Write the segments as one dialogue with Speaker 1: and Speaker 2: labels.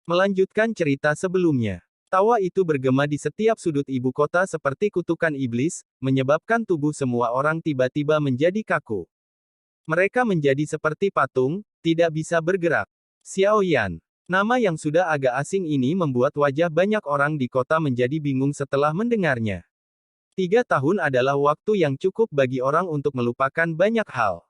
Speaker 1: Melanjutkan cerita sebelumnya. Tawa itu bergema di setiap sudut ibu kota seperti kutukan iblis, menyebabkan tubuh semua orang tiba-tiba menjadi kaku. Mereka menjadi seperti patung, tidak bisa bergerak. Xiao Yan. Nama yang sudah agak asing ini membuat wajah banyak orang di kota menjadi bingung setelah mendengarnya. 3 tahun adalah waktu yang cukup bagi orang untuk melupakan banyak hal.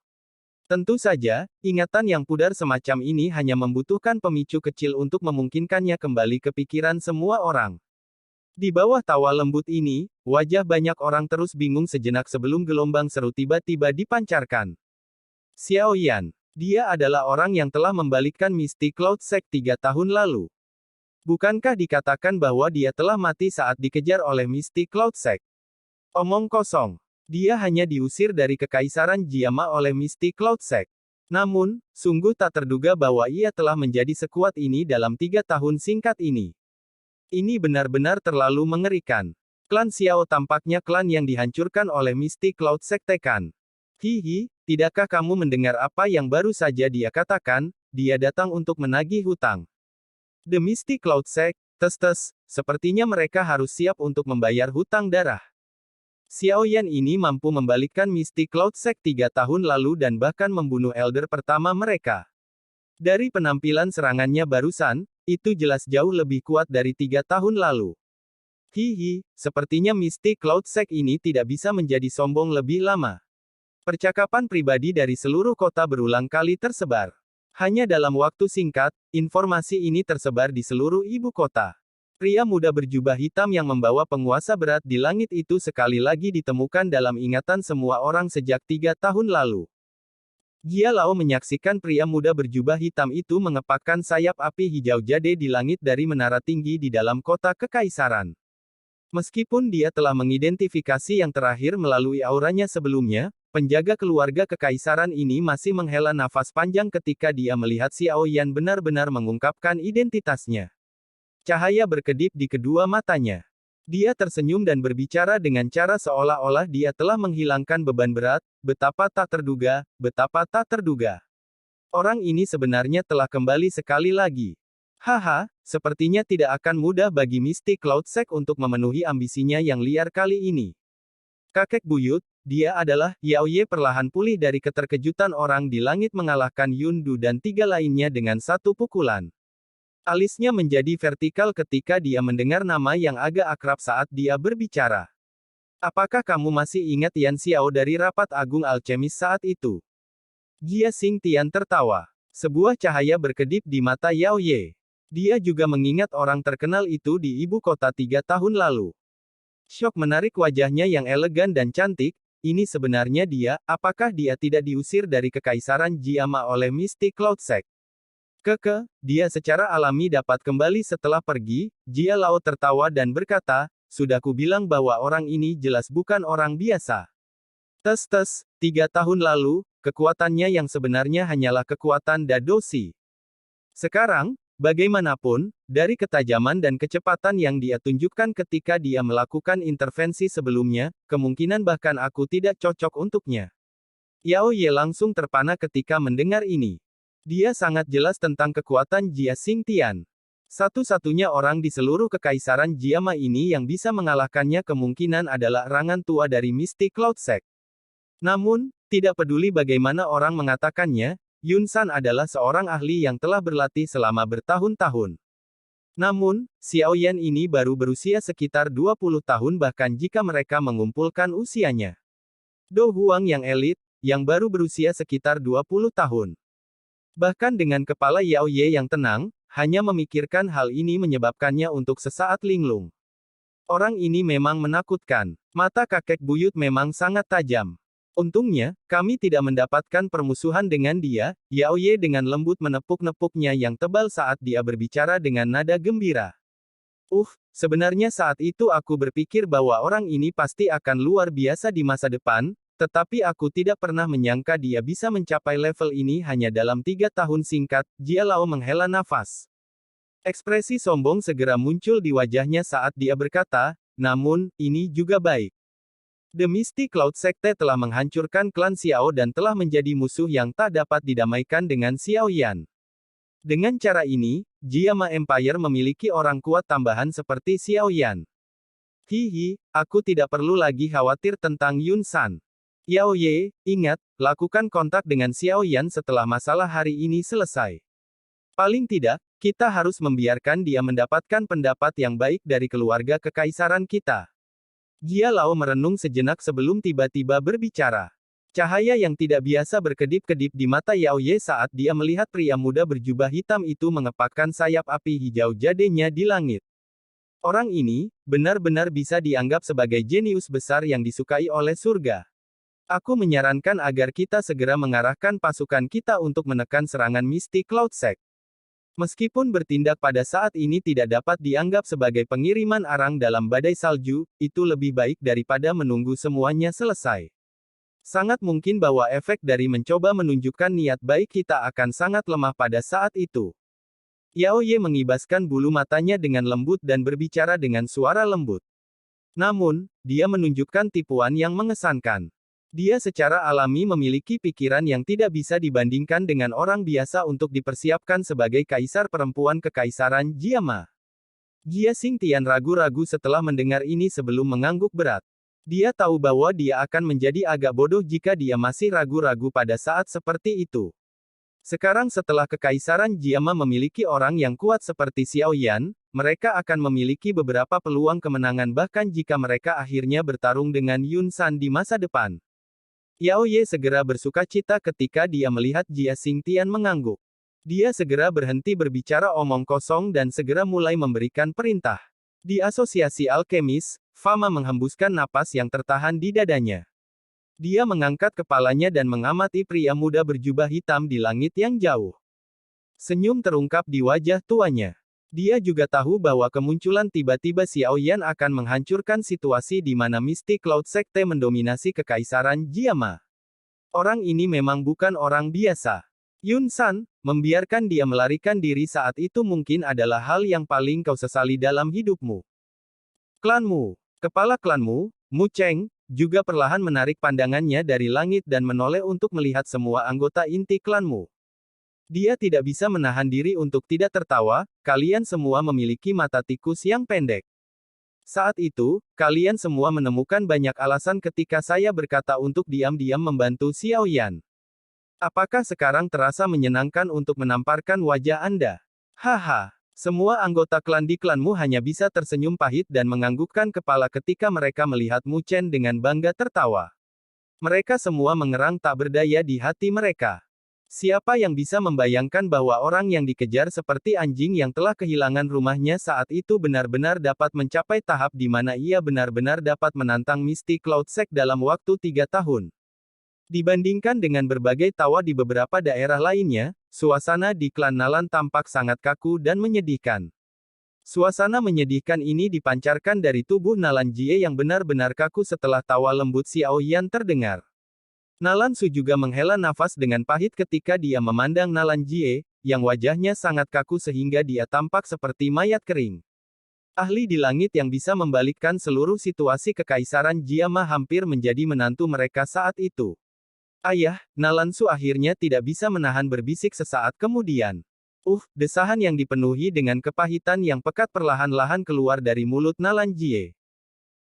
Speaker 1: Tentu saja, ingatan yang pudar semacam ini hanya membutuhkan pemicu kecil untuk memungkinkannya kembali ke pikiran semua orang. Di bawah tawa lembut ini, wajah banyak orang terus bingung sejenak sebelum gelombang seru tiba-tiba dipancarkan. Xiao Yan. Dia adalah orang yang telah membalikkan Misty Cloud Sect 3 tahun lalu. Bukankah dikatakan bahwa dia telah mati saat dikejar oleh Misty Cloud Sect? Omong kosong. Dia hanya diusir dari Kekaisaran Jiama oleh Misty Cloud Sect. Namun, sungguh tak terduga bahwa ia telah menjadi sekuat ini dalam 3 tahun singkat ini. Ini benar-benar terlalu mengerikan. Klan Xiao tampaknya klan yang dihancurkan oleh Misty Cloud Sect Tekan. Hihi, tidakkah kamu mendengar apa yang baru saja dia katakan? Dia datang untuk menagih hutang. The Misty Cloud Sect, tes-tes, sepertinya mereka harus siap untuk membayar hutang darah. Xiao Yan ini mampu membalikkan Misty Cloud Sect 3 tahun lalu dan bahkan membunuh elder pertama mereka. Dari penampilan serangannya barusan, itu jelas jauh lebih kuat dari 3 tahun lalu. Hihi, sepertinya Misty Cloud Sect ini tidak bisa menjadi sombong lebih lama. Percakapan pribadi dari seluruh kota berulang kali tersebar. Hanya dalam waktu singkat, informasi ini tersebar di seluruh ibu kota. Pria muda berjubah hitam yang membawa penguasa berat di langit itu sekali lagi ditemukan dalam ingatan semua orang sejak 3 tahun lalu. Jia Lao menyaksikan pria muda berjubah hitam itu mengepakkan sayap api hijau jade di langit dari menara tinggi di dalam kota kekaisaran. Meskipun dia telah mengidentifikasi yang terakhir melalui auranya sebelumnya, penjaga keluarga kekaisaran ini masih menghela nafas panjang ketika dia melihat Xiao Yan benar-benar mengungkapkan identitasnya. Cahaya berkedip di kedua matanya. Dia tersenyum dan berbicara dengan cara seolah-olah dia telah menghilangkan beban berat, betapa tak terduga, betapa tak terduga. Orang ini sebenarnya telah kembali sekali lagi. Haha, sepertinya tidak akan mudah bagi Misty Cloud Sect untuk memenuhi ambisinya yang liar kali ini. Kakek buyut, dia adalah, Yao Ye perlahan pulih dari keterkejutan orang di langit mengalahkan Yun Du dan 3 lainnya dengan satu pukulan. Alisnya menjadi vertikal ketika dia mendengar nama yang agak akrab saat dia berbicara. Apakah kamu masih ingat Yan Xiao dari Rapat Agung Alchemis saat itu? Jia Xing Tian tertawa. Sebuah cahaya berkedip di mata Yao Ye. Dia juga mengingat orang terkenal itu di ibu kota 3 tahun lalu. Syok menarik wajahnya yang elegan dan cantik. Ini sebenarnya dia, apakah dia tidak diusir dari Kekaisaran Jiama oleh Misty Cloud Sect? Dia secara alami dapat kembali setelah pergi. Jia Lao tertawa dan berkata, sudah kubilang bahwa orang ini jelas bukan orang biasa. Tes-tes, 3 tahun lalu, kekuatannya yang sebenarnya hanyalah kekuatan Dadoshi. Sekarang, bagaimanapun, dari ketajaman dan kecepatan yang dia tunjukkan ketika dia melakukan intervensi sebelumnya, kemungkinan bahkan aku tidak cocok untuknya. Yao Ye langsung terpana ketika mendengar ini. Dia sangat jelas tentang kekuatan Jia Xing Tian. Satu-satunya orang di seluruh Kekaisaran Jiama ini yang bisa mengalahkannya kemungkinan adalah rangan tua dari Misty Cloud Sect. Namun, tidak peduli bagaimana orang mengatakannya, Yun San adalah seorang ahli yang telah berlatih selama bertahun-tahun. Namun, Xiao Yan ini baru berusia sekitar 20 tahun bahkan jika mereka mengumpulkan usianya. Do Huang yang elit, yang baru berusia sekitar 20 tahun. Bahkan dengan kepala Yao Ye yang tenang, hanya memikirkan hal ini menyebabkannya untuk sesaat linglung. Orang ini memang menakutkan. Mata kakek buyut memang sangat tajam. Untungnya, kami tidak mendapatkan permusuhan dengan dia. Yao Ye dengan lembut menepuk-nepuknya yang tebal saat dia berbicara dengan nada gembira. Sebenarnya saat itu aku berpikir bahwa orang ini pasti akan luar biasa di masa depan, tetapi aku tidak pernah menyangka dia bisa mencapai level ini hanya dalam 3 tahun singkat. Jia Lao menghela nafas. Ekspresi sombong segera muncul di wajahnya saat dia berkata, namun, ini juga baik. The Misty Cloud Sekte telah menghancurkan klan Xiao dan telah menjadi musuh yang tak dapat didamaikan dengan Xiao Yan. Dengan cara ini, Jiama Empire memiliki orang kuat tambahan seperti Xiao Yan. Hihi, aku tidak perlu lagi khawatir tentang Yun San. Yao Ye, ingat, lakukan kontak dengan Xiao Yan setelah masalah hari ini selesai. Paling tidak, kita harus membiarkan dia mendapatkan pendapat yang baik dari keluarga kekaisaran kita. Jia Lao merenung sejenak sebelum tiba-tiba berbicara. Cahaya yang tidak biasa berkedip-kedip di mata Yao Ye saat dia melihat pria muda berjubah hitam itu mengepakkan sayap api hijau jadenya di langit. Orang ini, benar-benar bisa dianggap sebagai jenius besar yang disukai oleh surga. Aku menyarankan agar kita segera mengarahkan pasukan kita untuk menekan serangan mistik Cloud Sect. Meskipun bertindak pada saat ini tidak dapat dianggap sebagai pengiriman arang dalam badai salju, itu lebih baik daripada menunggu semuanya selesai. Sangat mungkin bahwa efek dari mencoba menunjukkan niat baik kita akan sangat lemah pada saat itu. Yao Ye mengibaskan bulu matanya dengan lembut dan berbicara dengan suara lembut. Namun, dia menunjukkan tipuan yang mengesankan. Dia secara alami memiliki pikiran yang tidak bisa dibandingkan dengan orang biasa untuk dipersiapkan sebagai kaisar perempuan kekaisaran Jiama. Jia Xingtian ragu-ragu setelah mendengar ini sebelum mengangguk berat. Dia tahu bahwa dia akan menjadi agak bodoh jika dia masih ragu-ragu pada saat seperti itu. Sekarang setelah kekaisaran Jiama memiliki orang yang kuat seperti Xiao Yan, mereka akan memiliki beberapa peluang kemenangan bahkan jika mereka akhirnya bertarung dengan Yun San di masa depan. Yao Ye segera bersuka cita ketika dia melihat Jia Xingtian mengangguk. Dia segera berhenti berbicara omong kosong dan segera mulai memberikan perintah. Di asosiasi alkemis, Fama menghembuskan napas yang tertahan di dadanya. Dia mengangkat kepalanya dan mengamati pria muda berjubah hitam di langit yang jauh. Senyum terungkap di wajah tuanya. Dia juga tahu bahwa kemunculan tiba-tiba Xiao Yan akan menghancurkan situasi di mana Mystic Cloud Sekte mendominasi kekaisaran Jiama. Orang ini memang bukan orang biasa. Yun San, membiarkan dia melarikan diri saat itu mungkin adalah hal yang paling kau sesali dalam hidupmu. Klanmu, kepala klanmu, Mu Cheng, juga perlahan menarik pandangannya dari langit dan menoleh untuk melihat semua anggota inti klanmu. Dia tidak bisa menahan diri untuk tidak tertawa, kalian semua memiliki mata tikus yang pendek. Saat itu, kalian semua menemukan banyak alasan ketika saya berkata untuk diam-diam membantu Xiao Yan. Apakah sekarang terasa menyenangkan untuk menamparkan wajah Anda? Haha, semua anggota klan di klanmu hanya bisa tersenyum pahit dan menganggukkan kepala ketika mereka melihat Mu Chen dengan bangga tertawa. Mereka semua mengerang tak berdaya di hati mereka. Siapa yang bisa membayangkan bahwa orang yang dikejar seperti anjing yang telah kehilangan rumahnya saat itu benar-benar dapat mencapai tahap di mana ia benar-benar dapat menantang Mystic Cloud Sect dalam waktu 3 tahun. Dibandingkan dengan berbagai tawa di beberapa daerah lainnya, suasana di klan Nalan tampak sangat kaku dan menyedihkan. Suasana menyedihkan ini dipancarkan dari tubuh Nalan Jie yang benar-benar kaku setelah tawa lembut Xiao Yan terdengar. Nalan Su juga menghela nafas dengan pahit ketika dia memandang Nalan Jie, yang wajahnya sangat kaku sehingga dia tampak seperti mayat kering. Ahli di langit yang bisa membalikkan seluruh situasi kekaisaran Jiama hampir menjadi menantu mereka saat itu. Ayah, Nalan Su akhirnya tidak bisa menahan berbisik sesaat kemudian. Desahan yang dipenuhi dengan kepahitan yang pekat perlahan-lahan keluar dari mulut Nalan Jie.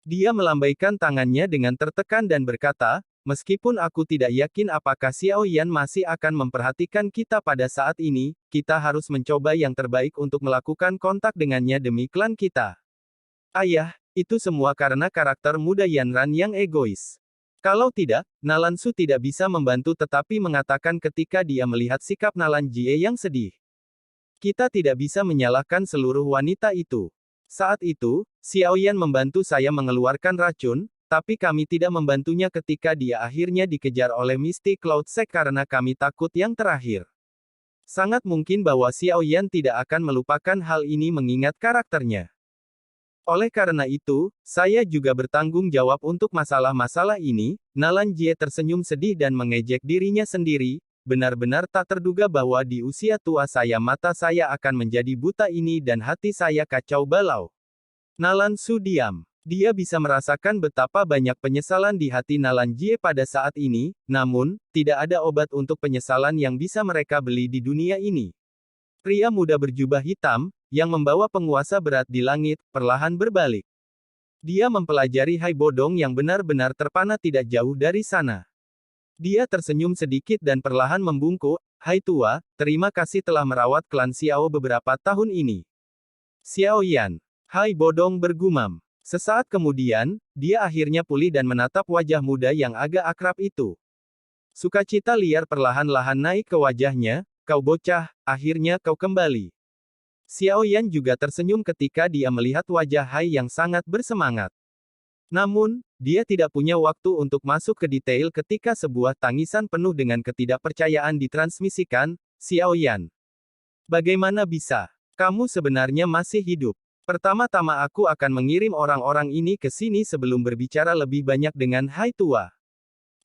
Speaker 1: Dia melambaikan tangannya dengan tertekan dan berkata, meskipun aku tidak yakin apakah Xiao Yan masih akan memperhatikan kita pada saat ini, kita harus mencoba yang terbaik untuk melakukan kontak dengannya demi klan kita. Ayah, itu semua karena karakter muda Yanran yang egois. Kalau tidak, Nalan Su tidak bisa membantu tetapi mengatakan ketika dia melihat sikap Nalan Jie yang sedih. Kita tidak bisa menyalahkan seluruh wanita itu. Saat itu, Xiao Yan membantu saya mengeluarkan racun, tapi kami tidak membantunya ketika dia akhirnya dikejar oleh Mystic Cloud Sect karena kami takut yang terakhir. Sangat mungkin bahwa Xiao Yan tidak akan melupakan hal ini mengingat karakternya. Oleh karena itu, saya juga bertanggung jawab untuk masalah-masalah ini. Nalan Jie tersenyum sedih dan mengejek dirinya sendiri, benar-benar tak terduga bahwa di usia tua saya mata saya akan menjadi buta ini dan hati saya kacau balau. Nalan Su diam. Dia bisa merasakan betapa banyak penyesalan di hati Nalan Jie pada saat ini, namun, tidak ada obat untuk penyesalan yang bisa mereka beli di dunia ini. Pria muda berjubah hitam, yang membawa penguasa berat di langit, perlahan berbalik. Dia mempelajari Hai Bodong yang benar-benar terpana tidak jauh dari sana. Dia tersenyum sedikit dan perlahan membungkuk, "Hai tua, terima kasih telah merawat klan Xiao beberapa tahun ini." "Xiao Yan." Hai Bodong bergumam. Sesaat kemudian, dia akhirnya pulih dan menatap wajah muda yang agak akrab itu. Sukacita liar perlahan-lahan naik ke wajahnya, "Kau bocah, akhirnya kau kembali." Xiao Yan juga tersenyum ketika dia melihat wajah Hai yang sangat bersemangat. Namun, dia tidak punya waktu untuk masuk ke detail ketika sebuah tangisan penuh dengan ketidakpercayaan ditransmisikan. "Xiao Yan. Bagaimana bisa? Kamu sebenarnya masih hidup? Pertama-tama aku akan mengirim orang-orang ini ke sini sebelum berbicara lebih banyak dengan Hai tua."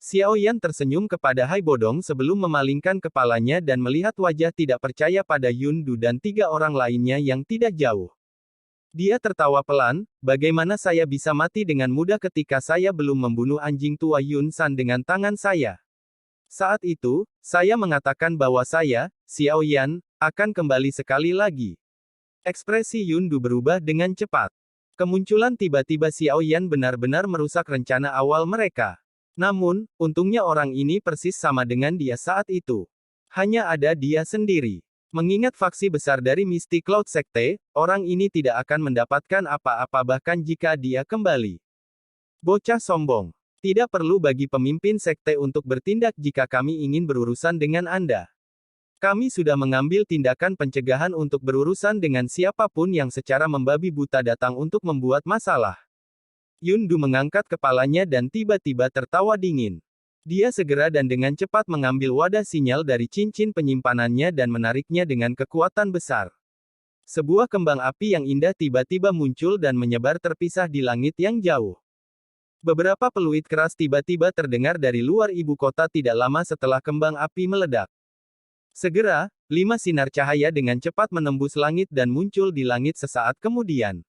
Speaker 1: Xiao Yan tersenyum kepada Hai Bodong sebelum memalingkan kepalanya dan melihat wajah tidak percaya pada Yun Du dan 3 orang lainnya yang tidak jauh. Dia tertawa pelan, "Bagaimana saya bisa mati dengan mudah ketika saya belum membunuh anjing tua Yun San dengan tangan saya? Saat itu, saya mengatakan bahwa saya, Xiao Yan, akan kembali sekali lagi." Ekspresi Yun Du berubah dengan cepat. Kemunculan tiba-tiba Xiao Yan benar-benar merusak rencana awal mereka. Namun, untungnya orang ini persis sama dengan dia saat itu. Hanya ada dia sendiri. Mengingat faksi besar dari Misty Cloud Sekte, orang ini tidak akan mendapatkan apa-apa bahkan jika dia kembali. "Bocah sombong. Tidak perlu bagi pemimpin sekte untuk bertindak jika kami ingin berurusan dengan Anda. Kami sudah mengambil tindakan pencegahan untuk berurusan dengan siapapun yang secara membabi buta datang untuk membuat masalah." Yun Du mengangkat kepalanya dan tiba-tiba tertawa dingin. Dia segera dan dengan cepat mengambil wadah sinyal dari cincin penyimpanannya dan menariknya dengan kekuatan besar. Sebuah kembang api yang indah tiba-tiba muncul dan menyebar terpisah di langit yang jauh. Beberapa peluit keras tiba-tiba terdengar dari luar ibu kota tidak lama setelah kembang api meledak. Segera, 5 sinar cahaya dengan cepat menembus langit dan muncul di langit sesaat kemudian.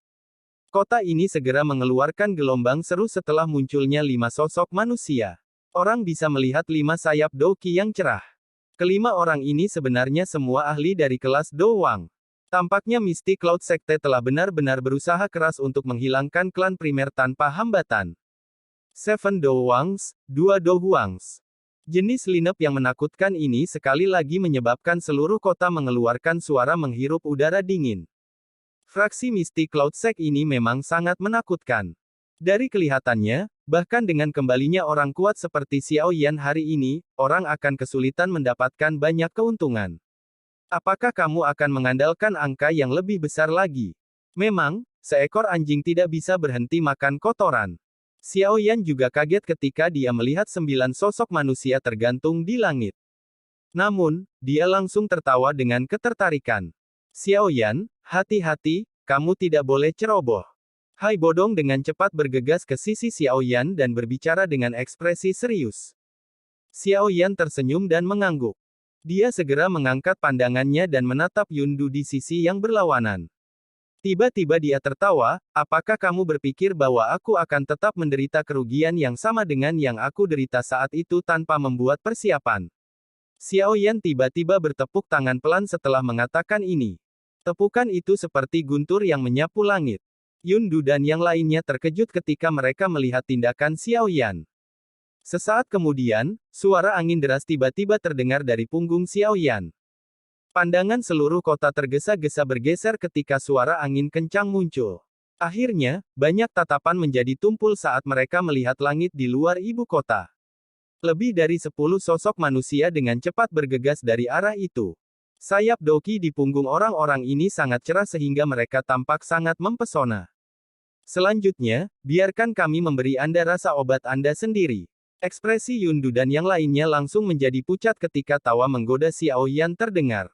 Speaker 1: Kota ini segera mengeluarkan gelombang seru setelah munculnya 5 sosok manusia. Orang bisa melihat 5 sayap Doqi yang cerah. Kelima orang ini sebenarnya semua ahli dari kelas Do Wang. Tampaknya Misty Cloud Sekte telah benar-benar berusaha keras untuk menghilangkan klan primer tanpa hambatan. 7 Do Wangs, 2 Do Huangs. Jenis lineup yang menakutkan ini sekali lagi menyebabkan seluruh kota mengeluarkan suara menghirup udara dingin. Fraksi Misty Cloud Sect ini memang sangat menakutkan. Dari kelihatannya, bahkan dengan kembalinya orang kuat seperti Xiao Yan hari ini, orang akan kesulitan mendapatkan banyak keuntungan. Apakah kamu akan mengandalkan angka yang lebih besar lagi? Memang, seekor anjing tidak bisa berhenti makan kotoran. Xiao Yan juga kaget ketika dia melihat 9 sosok manusia tergantung di langit. Namun, dia langsung tertawa dengan ketertarikan. "Xiao Yan, hati-hati, kamu tidak boleh ceroboh." Hai Bodong dengan cepat bergegas ke sisi Xiao Yan dan berbicara dengan ekspresi serius. Xiao Yan tersenyum dan mengangguk. Dia segera mengangkat pandangannya dan menatap Yun Du di sisi yang berlawanan. Tiba-tiba dia tertawa, "Apakah kamu berpikir bahwa aku akan tetap menderita kerugian yang sama dengan yang aku derita saat itu tanpa membuat persiapan?" Xiao Yan tiba-tiba bertepuk tangan pelan setelah mengatakan ini. Tepukan itu seperti guntur yang menyapu langit. Yun Du dan yang lainnya terkejut ketika mereka melihat tindakan Xiao Yan. Sesaat kemudian, suara angin deras tiba-tiba terdengar dari punggung Xiao Yan. Pandangan seluruh kota tergesa-gesa bergeser ketika suara angin kencang muncul. Akhirnya, banyak tatapan menjadi tumpul saat mereka melihat langit di luar ibu kota. Lebih dari 10 sosok manusia dengan cepat bergegas dari arah itu. Sayap Doqi di punggung orang-orang ini sangat cerah sehingga mereka tampak sangat mempesona. Selanjutnya, biarkan kami memberi Anda rasa obat Anda sendiri. Ekspresi Yun Du dan yang lainnya langsung menjadi pucat ketika tawa menggoda Xiao Yan terdengar.